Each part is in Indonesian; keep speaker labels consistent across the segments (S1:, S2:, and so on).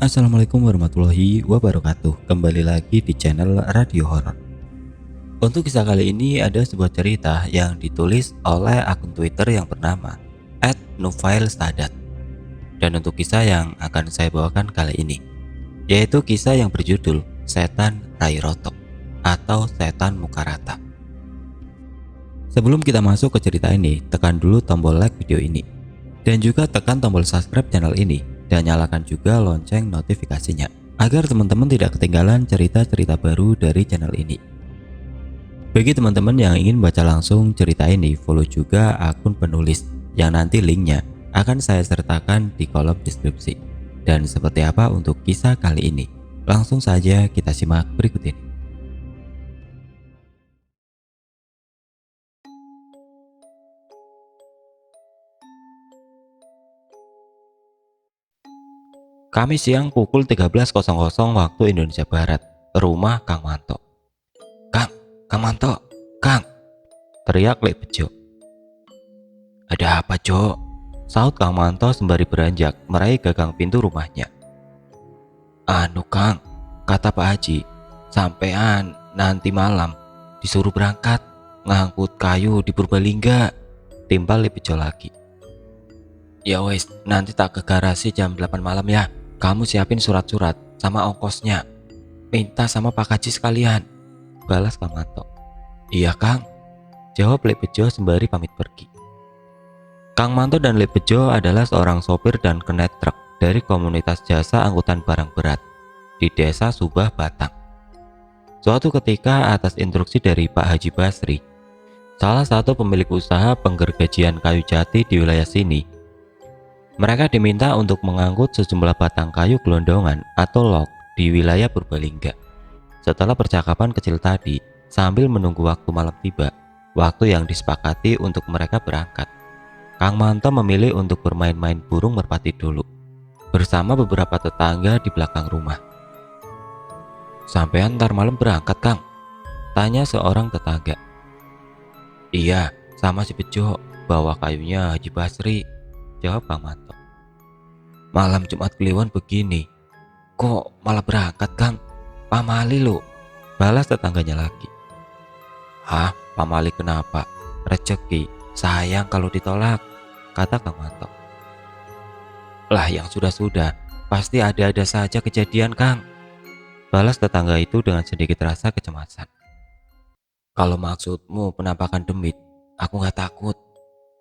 S1: Assalamualaikum warahmatullahi wabarakatuh. Kembali lagi di channel Radio Horor. Untuk kisah kali ini ada sebuah cerita yang ditulis oleh akun Twitter yang bernama @nufailsadat. Dan untuk kisah yang akan saya bawakan kali ini, yaitu kisah yang berjudul Setan Rai Rotok atau Setan Muka Rata. Sebelum kita masuk ke cerita ini, tekan dulu tombol like video ini dan juga tekan tombol subscribe channel ini dan nyalakan juga lonceng notifikasinya agar teman-teman tidak ketinggalan cerita-cerita baru dari channel ini. Bagi teman-teman yang ingin baca langsung cerita ini, follow juga akun penulis yang nanti linknya akan saya sertakan di kolom deskripsi. Dan seperti apa untuk kisah kali ini? Langsung saja kita simak berikut ini. Kamis siang pukul 13.00 waktu Indonesia Barat, rumah Kang Manto. Kang Manto, Kang, teriak Lek Bejo. Ada apa, Jo? Saut Kang Manto sembari beranjak meraih gagang pintu rumahnya. Anu Kang, kata Pak Haji, sampean nanti malam disuruh berangkat ngangkut kayu di Purbalingga. Timbal Lek Bejo lagi. Ya wes, nanti tak ke garasi jam 8 malam ya. Kamu siapin surat-surat sama ongkosnya. Minta sama Pak Haji sekalian, balas Kang Manto. Iya Kang, jawab Lek Bejo sembari pamit pergi. Kang Manto dan Lek Bejo adalah seorang sopir dan kernet truk dari komunitas jasa angkutan barang berat di desa Subah, Batang. Suatu ketika atas instruksi dari Pak Haji Basri, salah satu pemilik usaha penggergajian kayu jati di wilayah sini, mereka diminta untuk mengangkut sejumlah batang kayu gelondongan atau log di wilayah Purbalingga. Setelah percakapan kecil tadi, sambil menunggu waktu malam tiba, waktu yang disepakati untuk mereka berangkat, Kang Manto memilih untuk bermain-main burung merpati dulu, bersama beberapa tetangga di belakang rumah. Sampai ntar malam berangkat, Kang? Tanya seorang tetangga. Iya, sama si Bejo, bawa kayunya Haji Basri, jawab Kang Manto. Malam Jumat Kliwon begini, kok malah berangkat, Kang? Pamali lo, balas tetangganya lagi. Hah, pamali kenapa? Rezeki, sayang kalau ditolak, kata Kang Manto. Lah yang sudah-sudah, pasti ada-ada saja kejadian, Kang, balas tetangga itu dengan sedikit rasa kecemasan. Kalau maksudmu penampakan demit, aku nggak takut.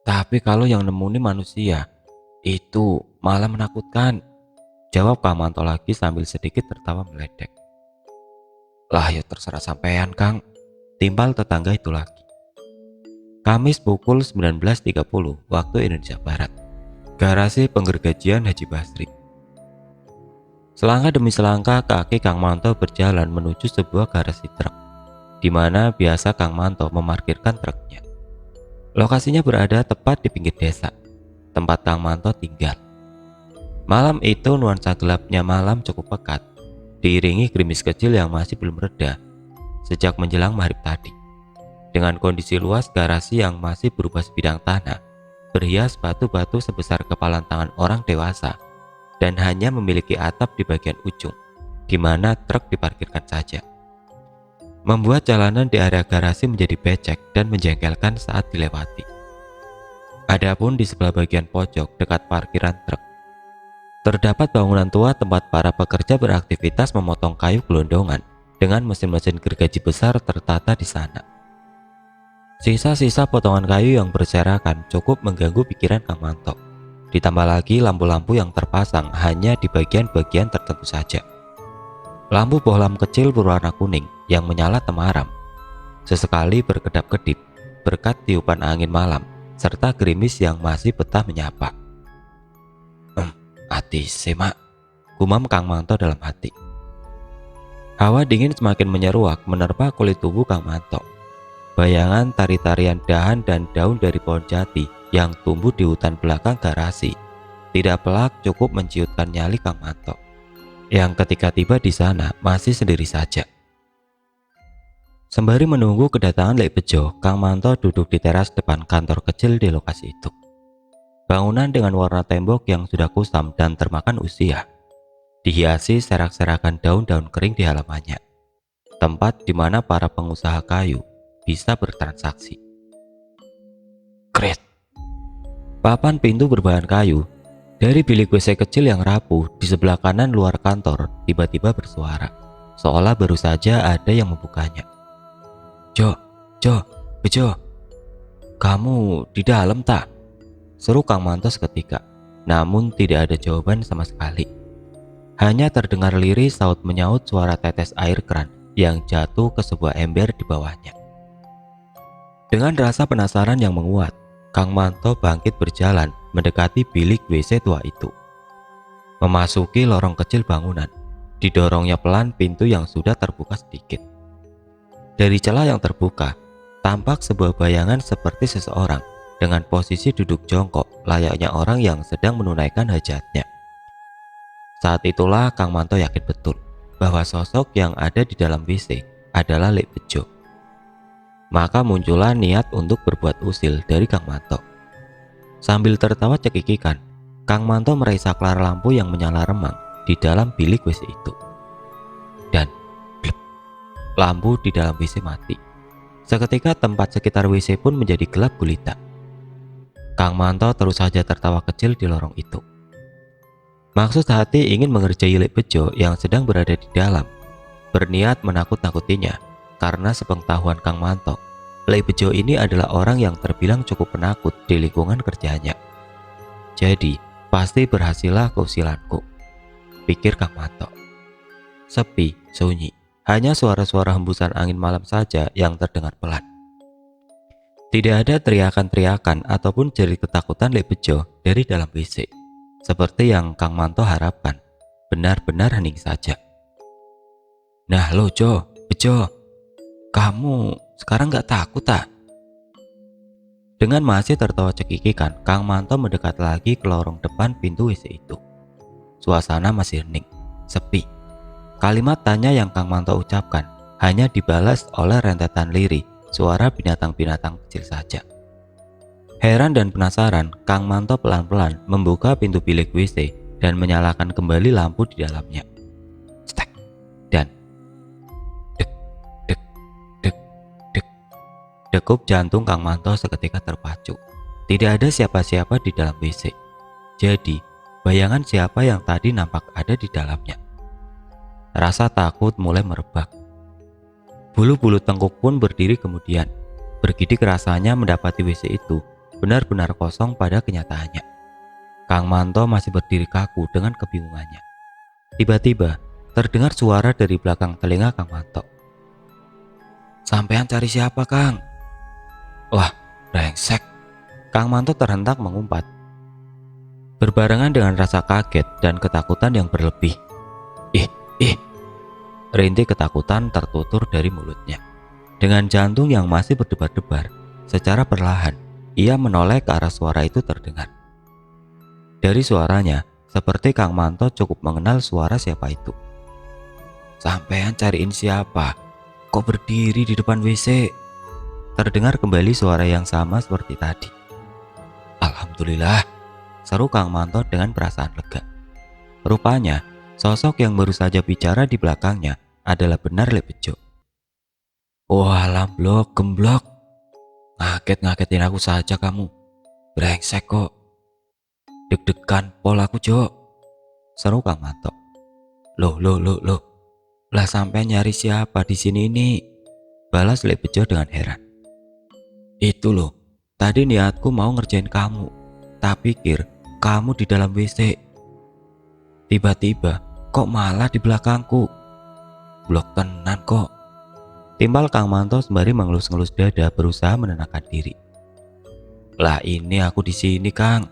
S1: Tapi kalau yang nemuni manusia, itu malah menakutkan, jawab Kang Manto lagi sambil sedikit tertawa meledek. Lah ya terserah sampean, Kang, timbal tetangga itu lagi. Kamis pukul 19.30 waktu Indonesia Barat, garasi penggergajian Haji Basri. Selangkah demi selangkah kaki Kang Manto berjalan menuju sebuah garasi truk, di mana biasa Kang Manto memarkirkan truknya. Lokasinya berada tepat di pinggir desa, tempat Kang Manto tinggal. Malam itu nuansa gelapnya malam cukup pekat, diiringi gerimis kecil yang masih belum reda sejak menjelang maghrib tadi. Dengan kondisi luas garasi yang masih berupa sebidang tanah, berhias batu-batu sebesar kepalan tangan orang dewasa, dan hanya memiliki atap di bagian ujung, di mana truk diparkirkan saja, membuat jalanan di area garasi menjadi becek dan menjengkelkan saat dilewati. Adapun di sebelah bagian pojok dekat parkiran truk, terdapat bangunan tua tempat para pekerja beraktivitas memotong kayu gelondongan dengan mesin-mesin gergaji besar tertata di sana. Sisa-sisa potongan kayu yang berserakan cukup mengganggu pikiran Kang Manto. Ditambah lagi lampu-lampu yang terpasang hanya di bagian-bagian tertentu saja. Lampu bohlam kecil berwarna kuning yang menyala temaram, sesekali berkedap-kedip berkat tiupan angin malam serta gerimis yang masih betah menyapa. Hati semak, gumam Kang Manto dalam hati. Hawa dingin semakin menyeruak menerpa kulit tubuh Kang Manto. Bayangan tari-tarian dahan dan daun dari pohon jati yang tumbuh di hutan belakang garasi tidak pelak cukup menciutkan nyali Kang Manto, yang ketika tiba di sana masih sendiri saja. Sembari menunggu kedatangan Lek Bejo, Kang Manto duduk di teras depan kantor kecil di lokasi itu. Bangunan dengan warna tembok yang sudah kusam dan termakan usia, dihiasi serak-serakan daun-daun kering di halamannya, tempat di mana para pengusaha kayu bisa bertransaksi. Kret! Papan pintu berbahan kayu dari bilik WC kecil yang rapuh di sebelah kanan luar kantor tiba-tiba bersuara, seolah baru saja ada yang membukanya. Jo, Bejo, kamu di dalam tak? Seru Kang Manto seketika, namun tidak ada jawaban sama sekali. Hanya terdengar lirih saut menyaut suara tetes air keran yang jatuh ke sebuah ember di bawahnya. Dengan rasa penasaran yang menguat, Kang Manto bangkit berjalan mendekati bilik WC tua itu. Memasuki lorong kecil bangunan, didorongnya pelan pintu yang sudah terbuka sedikit. Dari celah yang terbuka, tampak sebuah bayangan seperti seseorang dengan posisi duduk jongkok layaknya orang yang sedang menunaikan hajatnya. Saat itulah Kang Manto yakin betul bahwa sosok yang ada di dalam WC adalah Lek Bejo. Maka muncullah niat untuk berbuat usil dari Kang Manto. Sambil tertawa cekikikan, Kang Manto meraih saklar lampu yang menyala remang di dalam bilik WC itu. Dan glep, lampu di dalam WC mati. Seketika tempat sekitar WC pun menjadi gelap gulita. Kang Manto terus saja tertawa kecil di lorong itu. Maksud hati ingin mengerjai Lek Bejo yang sedang berada di dalam, berniat menakut-nakutinya karena sepengetahuan Kang Manto, Lek Bejo ini adalah orang yang terbilang cukup penakut di lingkungan kerjanya. Jadi, pasti berhasillah keusilanku, pikir Kang Manto. Sepi, sunyi, hanya suara-suara hembusan angin malam saja yang terdengar pelan. Tidak ada teriakan-teriakan ataupun jerit ketakutan Lek Bejo dari dalam WC. Seperti yang Kang Manto harapkan, benar-benar hening saja. Nah lo Bejo, kamu sekarang gak takut tak? Dengan masih tertawa cekikikan, Kang Manto mendekat lagi ke lorong depan pintu WC itu. Suasana masih hening, sepi. Kalimat tanya yang Kang Manto ucapkan hanya dibalas oleh rentetan lirih suara binatang-binatang kecil saja. Heran dan penasaran, Kang Manto pelan-pelan membuka pintu bilik WC dan menyalakan kembali lampu di dalamnya. Stek, dan dek, dek, dek, dek. Degup jantung Kang Manto seketika terpacu. Tidak ada siapa-siapa di dalam WC. Jadi, bayangan siapa yang tadi nampak ada di dalamnya. Rasa takut mulai merebak. Bulu-bulu tengkuk pun berdiri kemudian. Bergidik rasanya mendapati WC itu benar-benar kosong pada kenyataannya. Kang Manto masih berdiri kaku dengan kebingungannya. Tiba-tiba terdengar suara dari belakang telinga Kang Manto. Sampean cari siapa, Kang? Wah, brengsek. Kang Manto terhentak mengumpat, berbarengan dengan rasa kaget dan ketakutan yang berlebih. Ih, rintih ketakutan tertutur dari mulutnya. Dengan jantung yang masih berdebar-debar, secara perlahan ia menoleh ke arah suara itu terdengar. Dari suaranya, seperti Kang Manto cukup mengenal suara siapa itu. Sampean cariin siapa? Kok berdiri di depan WC? Terdengar kembali suara yang sama seperti tadi. Alhamdulillah, seru Kang Manto dengan perasaan lega. Rupanya, sosok yang baru saja bicara di belakangnya adalah benar Lek Bejo. Wah, lamblok, gemblok. Ngagetin aku saja kamu. Brengsek kok. Deg-degan pol aku, Jo. Seru Kang Manto. Loh. Lah sampai nyari siapa di sini ini? Balas Lek Bejo dengan heran. Itu loh, tadi niatku mau ngerjain kamu. Tak pikir kamu di dalam WC. Tiba-tiba kok malah di belakangku. Blok tenan kok. Timbal Kang Manto sembari mengelus-ngelus dada berusaha menenangkan diri. Lah ini aku di sini, Kang.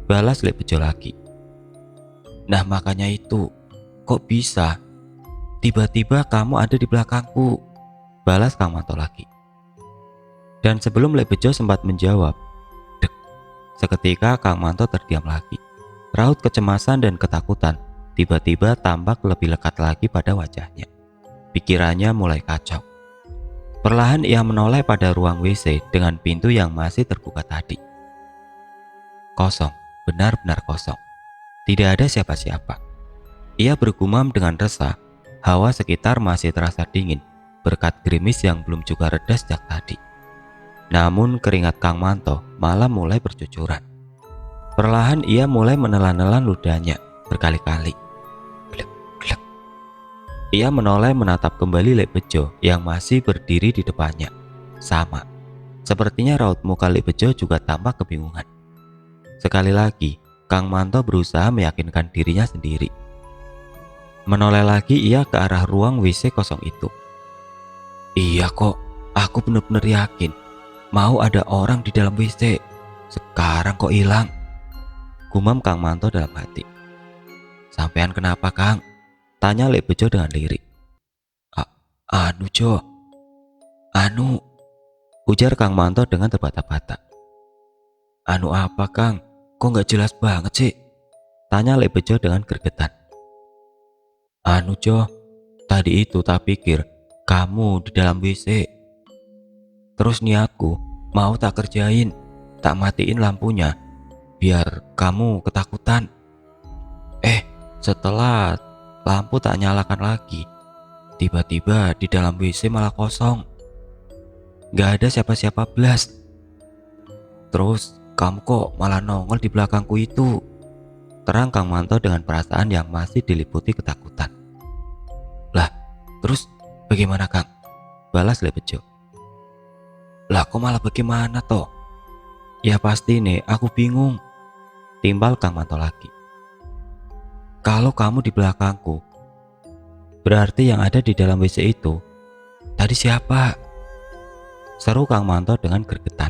S1: Balas Lek Bejo lagi. Nah makanya itu, kok bisa? Tiba-tiba kamu ada di belakangku. Balas Kang Manto lagi. Dan sebelum Lek Bejo sempat menjawab, dek, seketika Kang Manto terdiam lagi. Raut kecemasan dan ketakutan tiba-tiba tampak lebih lekat lagi pada wajahnya. Pikirannya mulai kacau. Perlahan ia menoleh pada ruang WC dengan pintu yang masih terbuka tadi. Kosong, benar-benar kosong. Tidak ada siapa-siapa. Ia bergumam dengan resah. Hawa sekitar masih terasa dingin berkat gerimis yang belum juga reda sejak tadi. Namun keringat Kang Manto malah mulai bercucuran. Perlahan ia mulai menelan-nelan ludahnya berkali-kali. Glek, glek. Ia menoleh menatap kembali Lek Bejo yang masih berdiri di depannya. Sama. Sepertinya raut muka Lek Bejo juga tampak kebingungan. Sekali lagi, Kang Manto berusaha meyakinkan dirinya sendiri. Menoleh lagi ia ke arah ruang WC kosong itu. Iya kok, aku benar-benar yakin mau ada orang di dalam WC. Sekarang kok hilang? Gumam Kang Manto dalam hati. Sampean kenapa, Kang? Tanya Lek Bejo dengan lirik. Anu Jo, anu, ujar Kang Manto dengan terbata-bata. Anu apa, Kang? Kok nggak jelas banget sih? Tanya Lek Bejo dengan gregetan. Anu Jo, tadi itu tak pikir kamu di dalam WC. Terus nih aku mau tak kerjain, tak matiin lampunya, biar kamu ketakutan. Setelah lampu tak nyalakan lagi, tiba-tiba di dalam WC malah kosong. Gak ada siapa-siapa belas. Terus kamu kok malah nongol di belakangku itu? Terang Kang Manto dengan perasaan yang masih diliputi ketakutan. Lah, terus bagaimana, Kang? Balas Lek Bejo. Lah kok malah bagaimana toh? Ya pasti nih, aku bingung. Timbal Kang Manto lagi. Kalau kamu di belakangku, berarti yang ada di dalam WC itu tadi siapa? Seru Kang Manto dengan gregetan.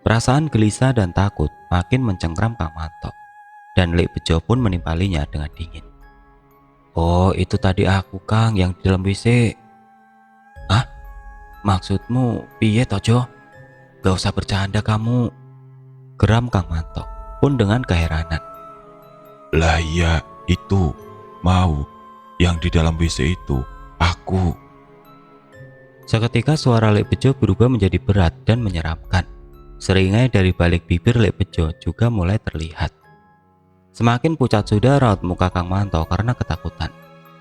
S1: Perasaan gelisah dan takut makin mencengkram Kang Manto, dan Lek Bejo pun menimpalinya dengan dingin. Oh, itu tadi aku, Kang, yang di dalam WC. Ah, maksudmu piye toh Jo? Gak usah bercanda kamu, geram Kang Manto pun dengan keheranan.
S2: Lah iya, itu mau yang di dalam WC itu aku.
S1: Seketika suara Lek Bejo berubah menjadi berat dan menyeramkan. Seringai dari balik bibir Lek Bejo juga mulai terlihat. Semakin pucat sudah raut muka Kang Manto karena ketakutan.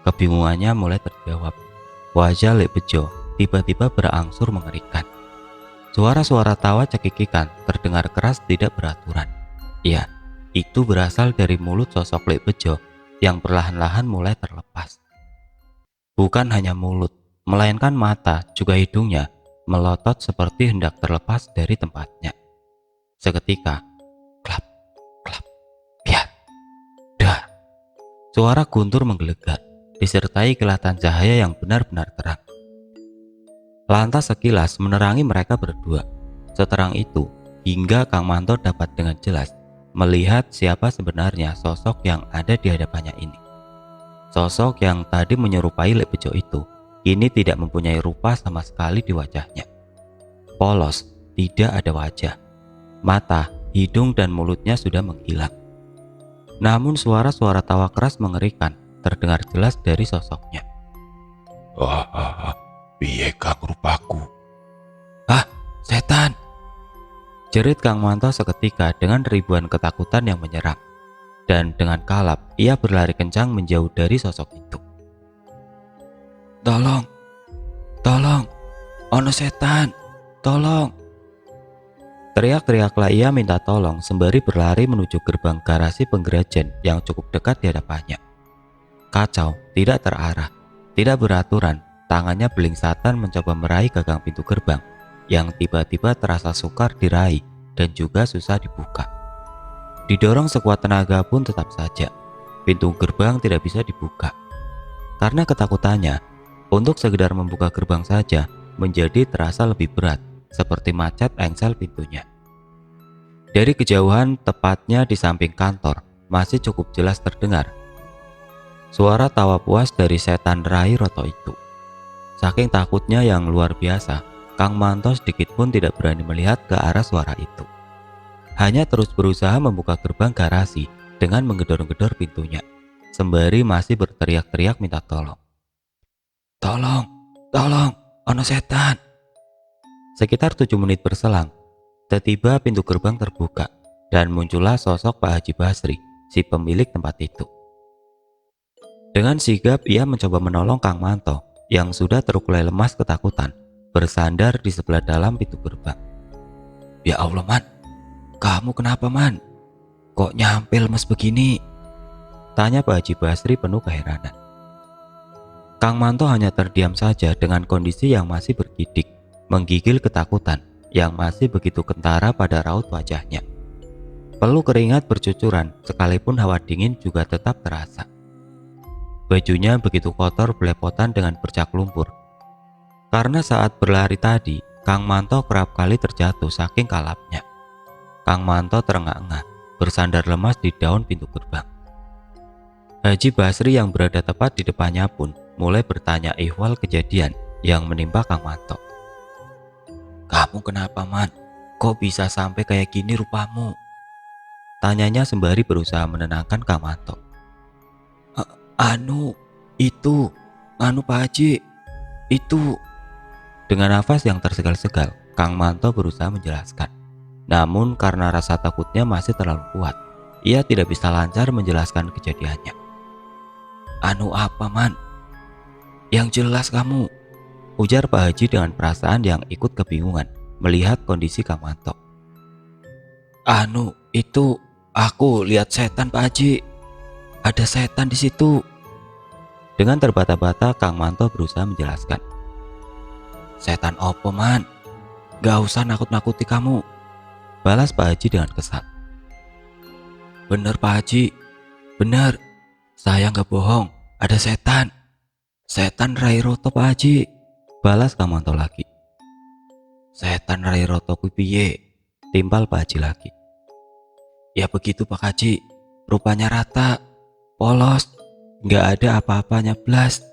S1: Kebingungannya mulai terjawab. Wajah Lek Bejo tiba-tiba berangsur mengerikan. Suara-suara tawa cekikikan terdengar keras tidak beraturan. Iya, itu berasal dari mulut sosok Lek Bejo yang perlahan-lahan mulai terlepas. Bukan hanya mulut, melainkan mata juga hidungnya melotot seperti hendak terlepas dari tempatnya. Seketika, klap, klap, piat, dah. Suara guntur menggelegar, disertai kilatan cahaya yang benar-benar terang. Lantas sekilas menerangi mereka berdua. Seterang itu, hingga Kang Manto dapat dengan jelas melihat siapa sebenarnya sosok yang ada di hadapannya ini. Sosok yang tadi menyerupai Lek Bejo itu kini tidak mempunyai rupa sama sekali di wajahnya. Polos, tidak ada wajah. Mata, hidung dan mulutnya sudah menghilang. Namun suara-suara tawa keras mengerikan terdengar jelas dari sosoknya.
S2: Piye Kang rupaku?
S1: Setan! Jerit Kang Manto seketika dengan ribuan ketakutan yang menyerang. Dan dengan kalap, ia berlari kencang menjauh dari sosok itu. Tolong! Tolong! Ono setan! Tolong! Teriak-teriaklah ia minta tolong sembari berlari menuju gerbang garasi penggerajan yang cukup dekat di hadapannya. Kacau, tidak terarah, tidak beraturan, tangannya belingsatan mencoba meraih gagang pintu gerbang yang tiba-tiba terasa sukar diraih dan juga susah dibuka. Didorong sekuat tenaga pun tetap saja, pintu gerbang tidak bisa dibuka. Karena ketakutannya, untuk sekedar membuka gerbang saja menjadi terasa lebih berat, seperti macet engsel pintunya. Dari kejauhan, tepatnya di samping kantor, masih cukup jelas terdengar suara tawa puas dari setan Rai Roto itu. Saking takutnya yang luar biasa, Kang Manto sedikit pun tidak berani melihat ke arah suara itu. Hanya terus berusaha membuka gerbang garasi dengan menggedor-gedor pintunya, sembari masih berteriak-teriak minta tolong. Tolong, tolong, ono setan. Sekitar 7 menit berselang, tiba-tiba pintu gerbang terbuka dan muncullah sosok Pak Haji Basri, si pemilik tempat itu. Dengan sigap ia mencoba menolong Kang Manto yang sudah terukulai lemas ketakutan bersandar di sebelah dalam pintu gerbang. "Ya Allah, Man, kamu kenapa, Man? Kok nyampe lemas begini?" tanya Pak Haji Basri penuh keheranan. Kang Manto hanya terdiam saja dengan kondisi yang masih bergidik, menggigil ketakutan yang masih begitu kentara pada raut wajahnya. Perlu keringat bercucuran sekalipun hawa dingin juga tetap terasa. Bajunya begitu kotor belepotan dengan bercak lumpur. Karena saat berlari tadi, Kang Manto kerap kali terjatuh saking kalapnya. Kang Manto terengah-engah, bersandar lemas di daun pintu gerbang. Haji Basri yang berada tepat di depannya pun mulai bertanya ihwal kejadian yang menimpa Kang Manto. "Kamu kenapa, Man? Kok bisa sampai kayak gini rupamu?" tanyanya sembari berusaha menenangkan Kang Manto. Itu, Pak Haji, itu." Dengan nafas yang tersegal-segal, Kang Manto berusaha menjelaskan. Namun karena rasa takutnya masih terlalu kuat, ia tidak bisa lancar menjelaskan kejadiannya. Apa, Man? Yang jelas kamu," ujar Pak Haji dengan perasaan yang ikut kebingungan melihat kondisi Kang Manto. Itu aku lihat setan, Pak Haji. Ada setan di situ." Dengan terbata-bata Kang Manto berusaha menjelaskan. "Setan opo, Man? Gak usah nakut-nakuti kamu," balas Pak Haji dengan kesal. "Bener, Pak Haji, bener. Saya gak bohong, ada setan. Setan Rai Roto, Pak Haji," balas Kang Manto lagi. "Setan Rai Roto ku piye?" timpal Pak Haji lagi. "Ya begitu, Pak Haji. Rupanya rata, polos, gak ada apa-apanya blas,"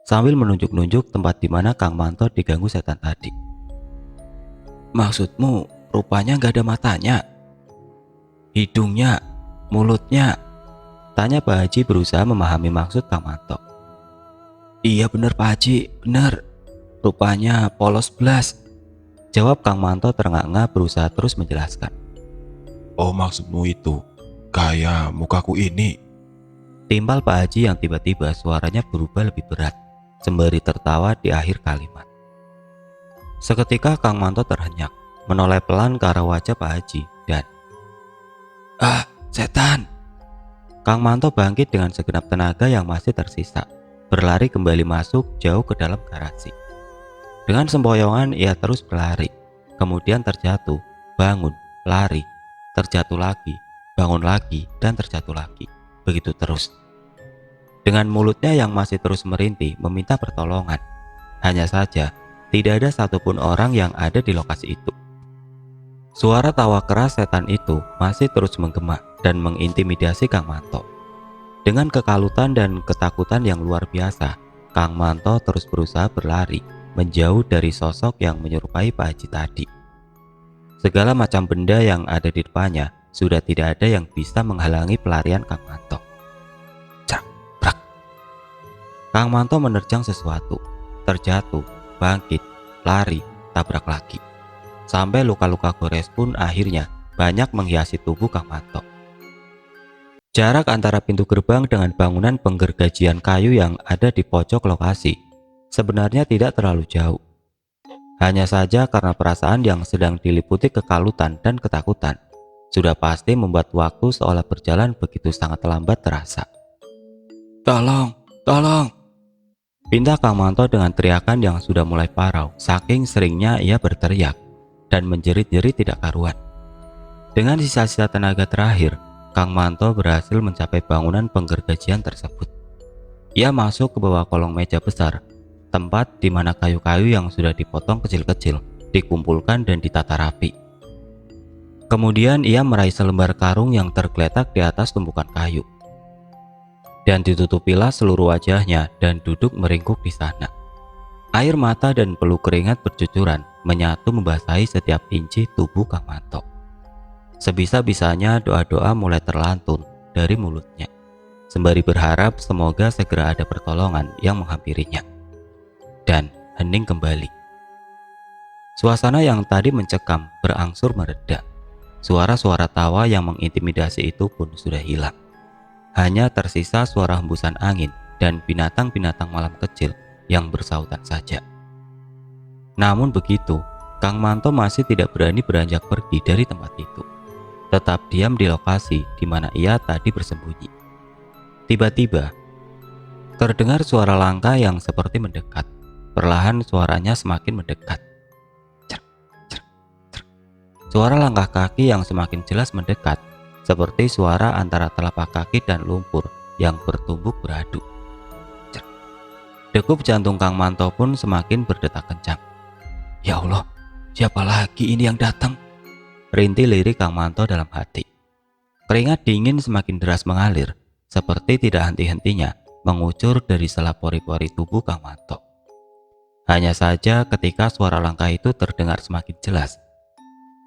S1: sambil menunjuk-nunjuk tempat di mana Kang Manto diganggu setan tadi. "Maksudmu rupanya gak ada matanya? Hidungnya, mulutnya?" tanya Pak Haji berusaha memahami maksud Kang Manto. "Iya bener, Pak Haji, bener. Rupanya polos blas," jawab Kang Manto terengah-engah berusaha terus menjelaskan.
S2: "Oh, maksudmu itu kayak mukaku ini?"
S1: timpal Pak Haji yang tiba-tiba suaranya berubah lebih berat sembari tertawa di akhir kalimat. Seketika Kang Manto terhenyak, menoleh pelan ke arah wajah Pak Haji dan setan!" Kang Manto bangkit dengan segenap tenaga yang masih tersisa, berlari kembali masuk jauh ke dalam garasi. Dengan sempoyongan ia terus berlari, kemudian terjatuh, bangun, lari, terjatuh lagi, bangun lagi, dan terjatuh lagi. Begitu terus. Dengan mulutnya yang masih terus merintih meminta pertolongan. Hanya saja, tidak ada satupun orang yang ada di lokasi itu. Suara tawa keras setan itu masih terus menggema dan mengintimidasi Kang Manto. Dengan kekalutan dan ketakutan yang luar biasa, Kang Manto terus berusaha berlari menjauh dari sosok yang menyerupai Pak Haji tadi. Segala macam benda yang ada di depannya sudah tidak ada yang bisa menghalangi pelarian Kang Manto. Cak, brak. Kang Manto menerjang sesuatu, terjatuh, bangkit, lari, tabrak lagi. Sampai luka-luka gores pun akhirnya banyak menghiasi tubuh Kang Manto. Jarak antara pintu gerbang dengan bangunan penggergajian kayu yang ada di pojok lokasi sebenarnya tidak terlalu jauh. Hanya saja karena perasaan yang sedang diliputi kekalutan dan ketakutan sudah pasti membuat waktu seolah berjalan begitu sangat lambat terasa. "Tolong, tolong!" pinta Kang Manto dengan teriakan yang sudah mulai parau saking seringnya ia berteriak dan menjerit-jerit tidak karuan. Dengan sisa-sisa tenaga terakhir, Kang Manto berhasil mencapai bangunan penggergajian tersebut. Ia masuk ke bawah kolong meja besar, tempat di mana kayu-kayu yang sudah dipotong kecil-kecil dikumpulkan dan ditata rapi. Kemudian ia meraih selembar karung yang tergeletak di atas tumpukan kayu. Dan ditutupilah seluruh wajahnya dan duduk meringkuk di sana. Air mata dan peluk keringat bercucuran menyatu membasahi setiap inci tubuh Kang Manto. Sebisa-bisanya doa-doa mulai terlantun dari mulutnya, sembari berharap semoga segera ada pertolongan yang menghampirinya. Dan hening kembali. Suasana yang tadi mencekam berangsur mereda. Suara-suara tawa yang mengintimidasi itu pun sudah hilang. Hanya tersisa suara hembusan angin dan binatang-binatang malam kecil yang bersautan saja. Namun begitu, Kang Manto masih tidak berani beranjak pergi dari tempat itu. Tetap diam di lokasi di mana ia tadi bersembunyi. Tiba-tiba, terdengar suara langkah yang seperti mendekat. Perlahan suaranya semakin mendekat. Cer, cer, cer. Suara langkah kaki yang semakin jelas mendekat, seperti suara antara telapak kaki dan lumpur yang bertumbuk beradu. Cer. Degup jantung Kang Manto pun semakin berdetak kencang. Ya Allah, siapa lagi ini yang datang? Rintih lirik Kang Manto dalam hati. Keringat dingin semakin deras mengalir, seperti tidak henti-hentinya mengucur dari sela pori-pori tubuh Kang Manto. Hanya saja ketika suara langkah itu terdengar semakin jelas,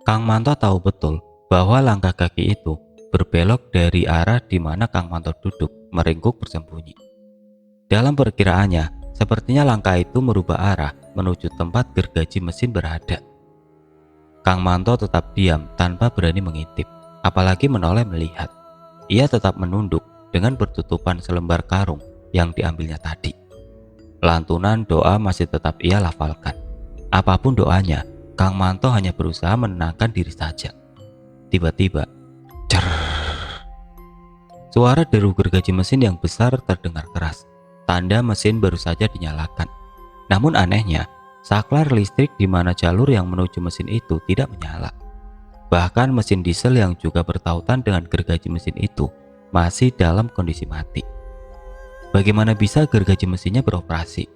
S1: Kang Manto tahu betul bahwa langkah kaki itu berbelok dari arah di mana Kang Manto duduk meringkuk bersembunyi. Dalam perkiraannya, sepertinya langkah itu merubah arah menuju tempat gergaji mesin berada. Kang Manto tetap diam tanpa berani mengintip, apalagi menoleh melihat. Ia tetap menunduk dengan bertutupan selembar karung yang diambilnya tadi. Lantunan doa masih tetap ia lafalkan. Apapun doanya, Kang Manto hanya berusaha menenangkan diri saja. Tiba-tiba, cer. Suara deru gergaji mesin yang besar terdengar keras. Tanda mesin baru saja dinyalakan. Namun anehnya, saklar listrik di mana jalur yang menuju mesin itu tidak menyala. Bahkan mesin diesel yang juga bertautan dengan gergaji mesin itu masih dalam kondisi mati. Bagaimana bisa gergaji mesinnya beroperasi?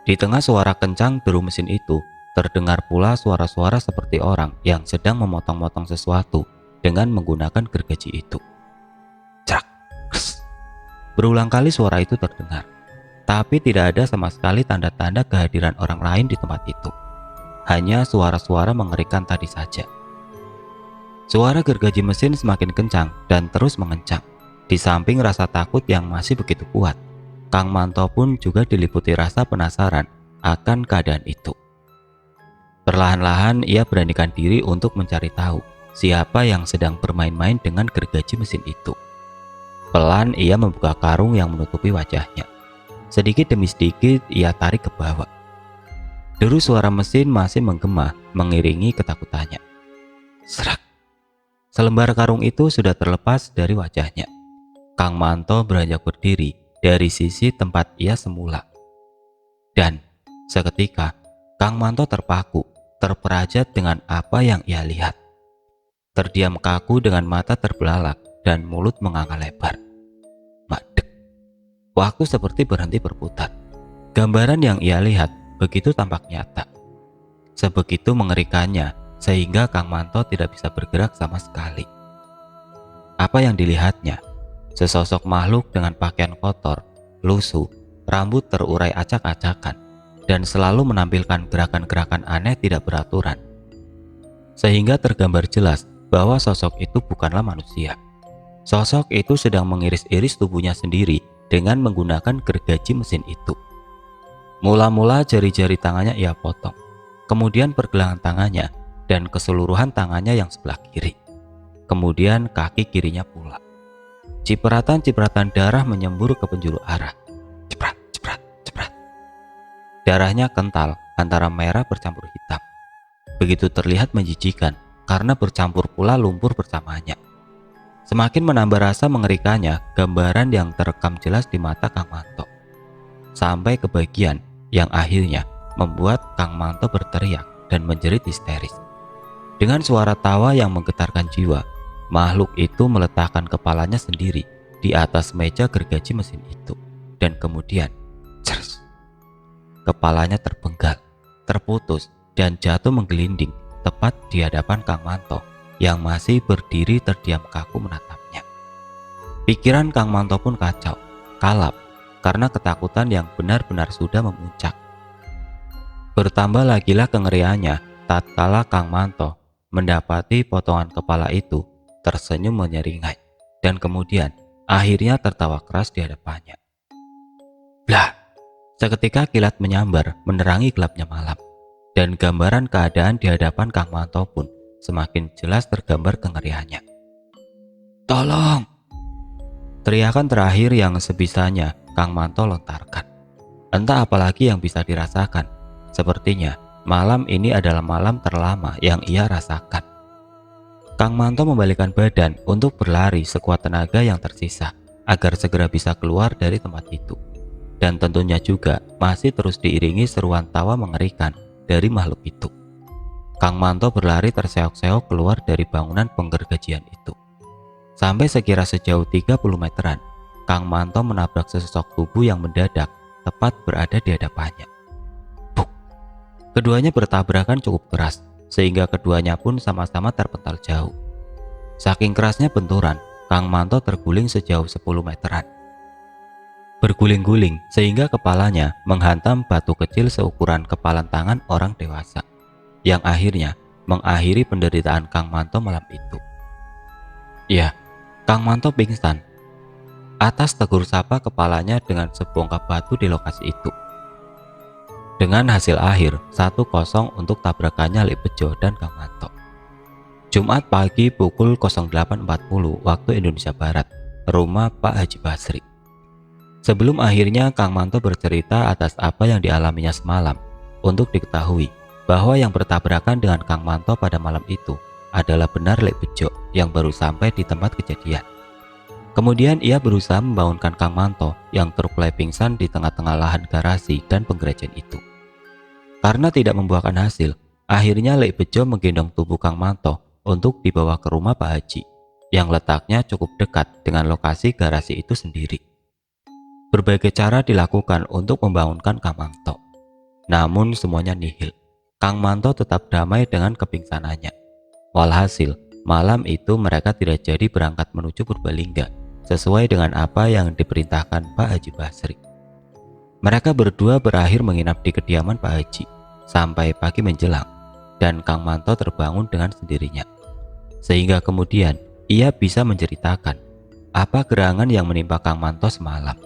S1: Di tengah suara kencang deru mesin itu, terdengar pula suara-suara seperti orang yang sedang memotong-motong sesuatu dengan menggunakan gergaji itu. Crak, kres. Berulang kali suara itu terdengar, tapi tidak ada sama sekali tanda-tanda kehadiran orang lain di tempat itu. Hanya suara-suara mengerikan tadi saja. Suara gergaji mesin semakin kencang dan terus mengencang. Di samping rasa takut yang masih begitu kuat, Kang Manto pun juga diliputi rasa penasaran akan keadaan itu. Perlahan-lahan ia beranikan diri untuk mencari tahu siapa yang sedang bermain-main dengan gergaji mesin itu. Pelan ia membuka karung yang menutupi wajahnya. Sedikit demi sedikit ia tarik ke bawah. Deru suara mesin masih menggema mengiringi ketakutannya. Serak. Selembar karung itu sudah terlepas dari wajahnya. Kang Manto beranjak berdiri dari sisi tempat ia semula. Dan seketika Kang Manto terpaku, terperajat dengan apa yang ia lihat. Terdiam kaku dengan mata terbelalak dan mulut menganga lebar. Madek. Waktu seperti berhenti berputar. Gambaran yang ia lihat begitu tampak nyata. Sebegitu mengerikannya sehingga Kang Manto tidak bisa bergerak sama sekali. Apa yang dilihatnya? Sesosok makhluk dengan pakaian kotor, lusuh, rambut terurai acak-acakan, dan selalu menampilkan gerakan-gerakan aneh tidak beraturan. Sehingga tergambar jelas bahwa sosok itu bukanlah manusia. Sosok itu sedang mengiris-iris tubuhnya sendiri dengan menggunakan gergaji mesin itu. Mula-mula jari-jari tangannya ia potong, kemudian pergelangan tangannya dan keseluruhan tangannya yang sebelah kiri. Kemudian kaki kirinya pula. Cipratan-cipratan darah menyembur ke penjuru arah. Ceprat, ceprat, ceprat. Darahnya kental antara merah bercampur hitam. Begitu terlihat menjijikan karena bercampur pula lumpur bersamanya. Semakin menambah rasa mengerikannya gambaran yang terekam jelas di mata Kang Manto. Sampai ke bagian yang akhirnya membuat Kang Manto berteriak dan menjerit histeris. Dengan suara tawa yang menggetarkan jiwa, makhluk itu meletakkan kepalanya sendiri di atas meja gergaji mesin itu. Dan kemudian, cers, kepalanya terpenggal, terputus, dan jatuh menggelinding tepat di hadapan Kang Manto yang masih berdiri terdiam kaku menatapnya. Pikiran Kang Manto pun kacau, kalap, karena ketakutan yang benar-benar sudah memuncak. Bertambah lagilah kengeriannya tatkala Kang Manto mendapati potongan kepala itu tersenyum menyeringai dan kemudian akhirnya tertawa keras di hadapannya. Blah! Seketika kilat menyambar menerangi gelapnya malam dan gambaran keadaan di hadapan Kang Manto pun semakin jelas tergambar kengeriannya. Tolong! Teriakan terakhir yang sebisanya Kang Manto lontarkan. Entah apalagi yang bisa dirasakan. Sepertinya malam ini adalah malam terlama yang ia rasakan. Kang Manto membalikkan badan untuk berlari sekuat tenaga yang tersisa agar segera bisa keluar dari tempat itu. Dan tentunya juga masih terus diiringi seruan tawa mengerikan dari makhluk itu. Kang Manto berlari terseok-seok keluar dari bangunan penggergajian itu. Sampai sekira sejauh 30 meteran, Kang Manto menabrak sesosok tubuh yang mendadak tepat berada di hadapannya. Buk! Keduanya bertabrakan cukup keras, sehingga keduanya pun sama-sama terpental jauh. Saking kerasnya benturan, Kang Manto terguling sejauh 10 meteran. Berguling-guling sehingga kepalanya menghantam batu kecil seukuran kepalan tangan orang dewasa, yang akhirnya mengakhiri penderitaan Kang Manto malam itu. Ya, Kang Manto pingsan. Atas tegur sapa kepalanya dengan sebongkah batu di lokasi itu. Dengan hasil akhir 1-0 untuk tabrakannya Lik Bejo dan Kang Manto. Jumat pagi pukul 08.40 waktu Indonesia Barat, rumah Pak Haji Basri. Sebelum akhirnya Kang Manto bercerita atas apa yang dialaminya semalam, untuk diketahui bahwa yang bertabrakan dengan Kang Manto pada malam itu adalah benar Lik Bejo yang baru sampai di tempat kejadian. Kemudian ia berusaha membangunkan Kang Manto yang terkulai pingsan di tengah-tengah lahan garasi dan penggerejan itu. Karena tidak membuahkan hasil, akhirnya Lik Bejo menggendong tubuh Kang Manto untuk dibawa ke rumah Pak Haji yang letaknya cukup dekat dengan lokasi garasi itu sendiri. Berbagai cara dilakukan untuk membangunkan Kang Manto. Namun semuanya nihil. Kang Manto tetap damai dengan kepingsanannya. Walhasil, malam itu mereka tidak jadi berangkat menuju Purbalingga sesuai dengan apa yang diperintahkan Pak Haji Basri. Mereka berdua berakhir menginap di kediaman Pak Haji sampai pagi menjelang, dan Kang Manto terbangun dengan sendirinya. Sehingga kemudian ia bisa menceritakan apa gerangan yang menimpa Kang Manto semalam.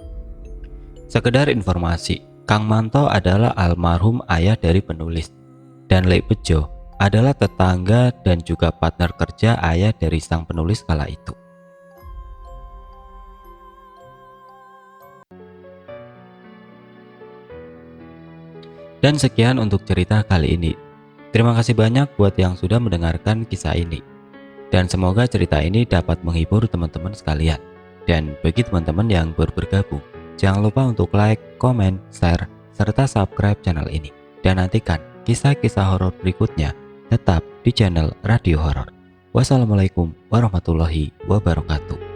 S1: Sekedar informasi, Kang Manto adalah almarhum ayah dari penulis, dan Lik Bejo adalah tetangga dan juga partner kerja ayah dari sang penulis kala itu. Dan sekian untuk cerita kali ini. Terima kasih banyak buat yang sudah mendengarkan kisah ini. Dan semoga cerita ini dapat menghibur teman-teman sekalian. Dan bagi teman-teman yang baru bergabung, jangan lupa untuk like, komen, share, serta subscribe channel ini. Dan nantikan kisah-kisah horor berikutnya tetap di channel Radio Horor. Wassalamualaikum warahmatullahi wabarakatuh.